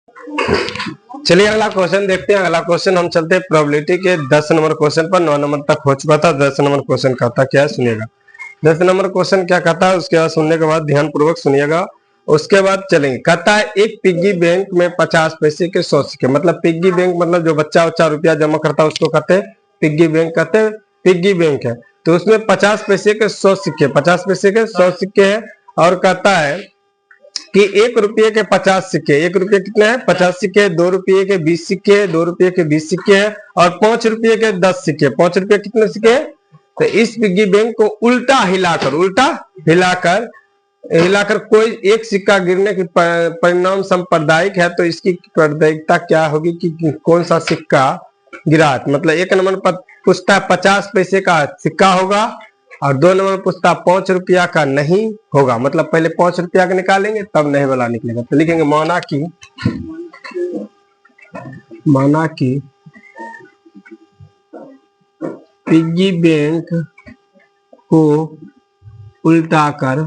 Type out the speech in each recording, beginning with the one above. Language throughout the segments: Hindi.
चलिए अगला क्वेश्चन देखते हैं। अगला क्वेश्चन हम चलते हैं प्रोबेबिलिटी के 10 नंबर क्वेश्चन पर। 9 नंबर तक हो चुका था। 10 नंबर क्वेश्चन कहता क्या है सुनिएगा। 10 नंबर क्वेश्चन क्या कहता है उसके बाद सुनने के बाद ध्यान पूर्वक सुनिएगा। उसके बाद चलेंगे। कहता है एक पिग्गी बैंक में 50 पैसे के 100 सिक्के, मतलब पिग्गी बैंक मतलब जो बच्चा रुपया जमा करता है उसको कहते हैं पिग्गी बैंक, कहते हैं पिग्गी बैंक है। तो उसमें 50 पैसे के 100 सिक्के, 50 पैसे के 100 सिक्के है। और कहता है कि 1 रुपये के 50 सिक्के, 1 रुपये कितने हैं 50 सिक्के, 2 रुपये के 20 सिक्के, 2 रुपये के 20 सिक्के है और 5 रुपये के 10 सिक्के। 5 रुपये कितने सिक्के? तो इस पिग्गी बैंक को उल्टा हिलाकर कोई एक सिक्का गिरने की परिणाम सांप्रदायिक है, तो इसकी प्रदायिकता क्या होगी कि कौन सा सिक्का गिरा। मतलब 1 नंबर पर पूछता है 50 पैसे का सिक्का होगा और 2 नंबर पूछता 5 रुपया का नहीं होगा। मतलब पहले 5 रुपया का निकालेंगे तब नहीं वाला निकलेगा। तो लिखेंगे माना कि पिग्गी बैंक को उल्टाकर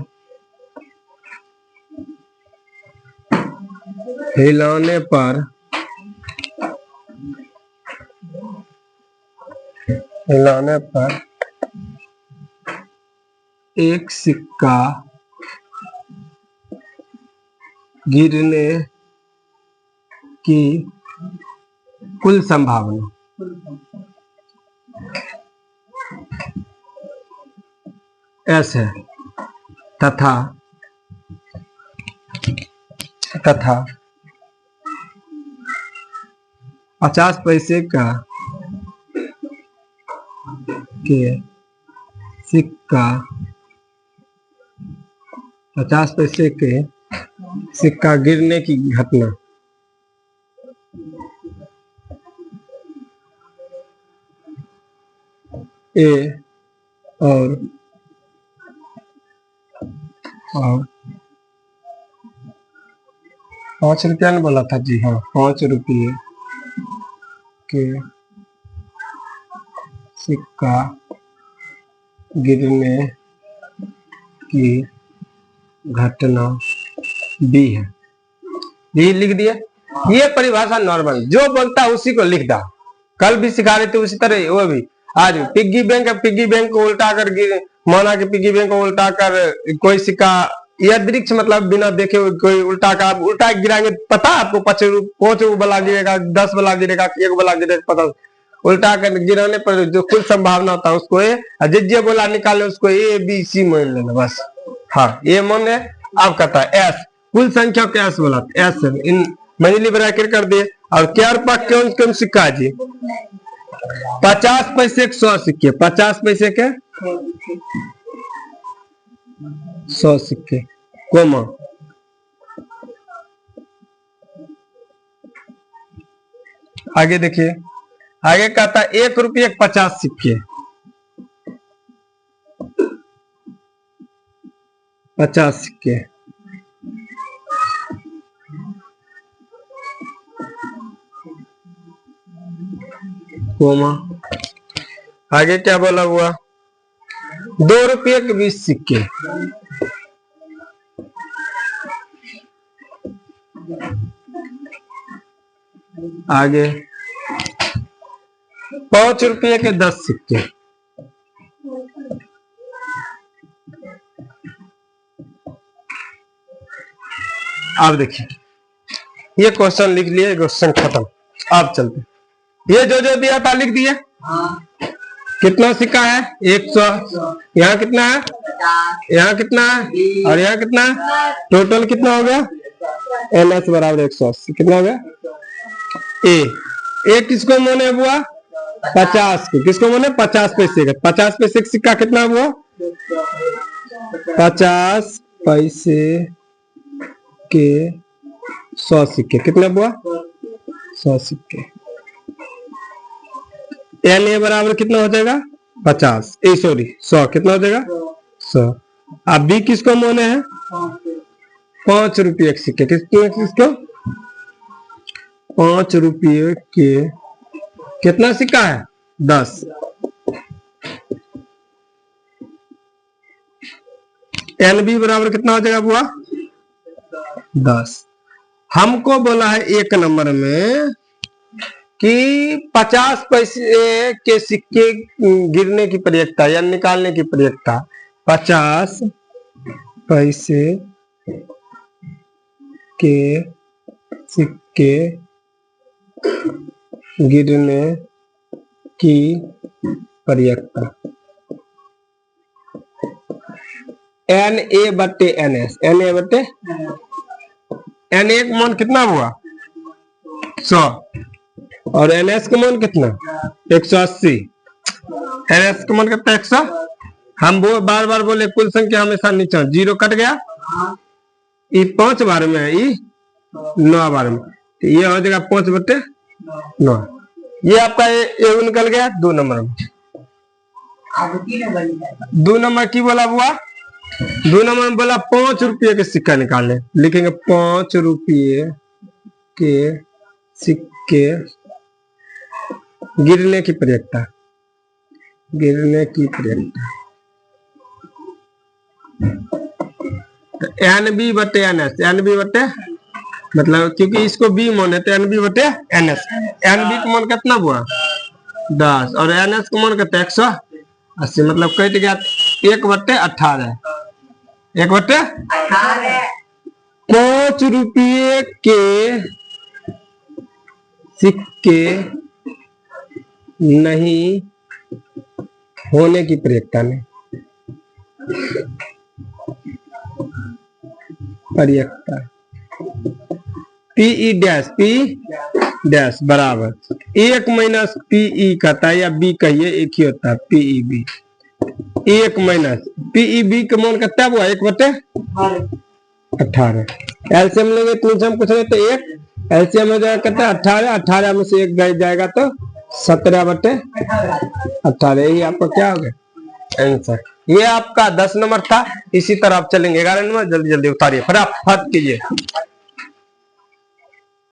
हिलाने पर एक सिक्का गिरने की कुल संभावना S है तथा 50 पैसे का के सिक्का 50 पैसे के सिक्का गिरने की घटना A और 5 रुपया ने बोला था जी हाँ, 5 रुपये के सिक्का गिरने की घटना B है। ये लिख दिया। ये परिभाषा नॉर्मल जो बोलता है उसी को लिख दा। कल भी सिखा रहे थे उसी तरह वो भी आज पिग्गी बैंक है। पिग्गी बैंक को उल्टा कर माना कि पिग्गी बैंक को उल्टा कर कोई सिक्का या वृक्ष मतलब बिना देखे कोई उल्टा गिराएंगे पता आपको 5 वाला गिरेगा, 10 वाला गिरेगा, 1 वाला गिरेगा पता। उल्टा कर गिराने पर जो कुल संभावना होता है उसको ए, जिस बोला निकाले उसको ABC मान लेना बस। हाँ ये मान है। अब कहता है S कुल संख्या को S बोला S इन मंजिली ब्रैकेट कर दिए। और क्या रुपया कौन सिक्का है जी 50 पैसे के 100 सिक्के, 50 पैसे के 100 सिक्के कोमा आगे देखिए। आगे कहता है 1 रुपये के 50 सिक्के, 50 सिक्के कोमा आगे क्या बोला हुआ 2 रुपये के 20 सिक्के, आगे 5 रुपये के 10 सिक्के, अब देखिए ये क्वेश्चन लिख लिए, क्वेश्चन खत्म। अब चलते ये जो दिया था लिख दिए। कितना सिक्का है 100, यहाँ कितना है, यहाँ कितना है और यहाँ कितना है, टोटल कितना हो गया NS बराबर 180। कितना हो गया ए किसको मोने हुआ 50 के, किसको मोने 50 पैसे का। 50 पैसे का सिक्का कितना हुआ 50 पैसे के 100 सिक्के। कितना हुआ 100 सिक्के। NA बराबर कितना हो जाएगा 50 सॉरी 100 कितना हो जाएगा 100। अब B किसको मोने है 5 रुपये के सिक्के, किसको 5 रुपये के कितना सिक्का है 10। NB बराबर कितना हो जाएगा बुआ 10। हमको बोला है 1 नंबर में कि 50 पैसे के सिक्के गिरने की प्रयेकता या निकालने की प्रयेकता, 50 पैसे के सिक्के गिरने की प्रयेकता NA/NS, NA का मान कितना हुआ 100 और NS का मान कितना 180, NS का मान कितना 100। हम वो बार बार बोले कुल संख्या हमेशा नीचे, 0 कट गया, ये 5 बार में है, ये 9 बार में, तो ये हो जाएगा 5/9। ये आपका ये निकल गया 2 नंबर में। 2 नंबर की बोला हुआ, 2 नंबर में बोला 5 रुपये के सिक्का निकालने, लिखेंगे 5 रुपये के सिक्के गिरने की प्रयेकता, गिरने की प्रयेकता NB/NS, NB मतलब क्योंकि इसको B मान है तो NB/NS, NB का मान कितना हुआ 10 और NS का मान कितना 180, मतलब कट गया 1/18, 1/18। 5 रुपये के सिक्के नहीं होने की प्रयेकता नहीं, प्रयेकता PE' बराबर 1 माइनस PE कहता है, या B कहिए एक ही होता है, PEB 1 माइनस PEB का मान कितना हुआ 1/18। एलसीएम लेंगे तो नीचे हम कुछ नहीं तो 1, एलसीएम हो जाएगा कितना 18, 18 में से 1 जाएगा तो 17/18, यही आपका क्या हो गया आंसर। ये आपका 10 नंबर था। इसी तरह आप चलेंगे 11 नंबर, जल्दी जल्दी उतारिए, फटाफट कीजिए।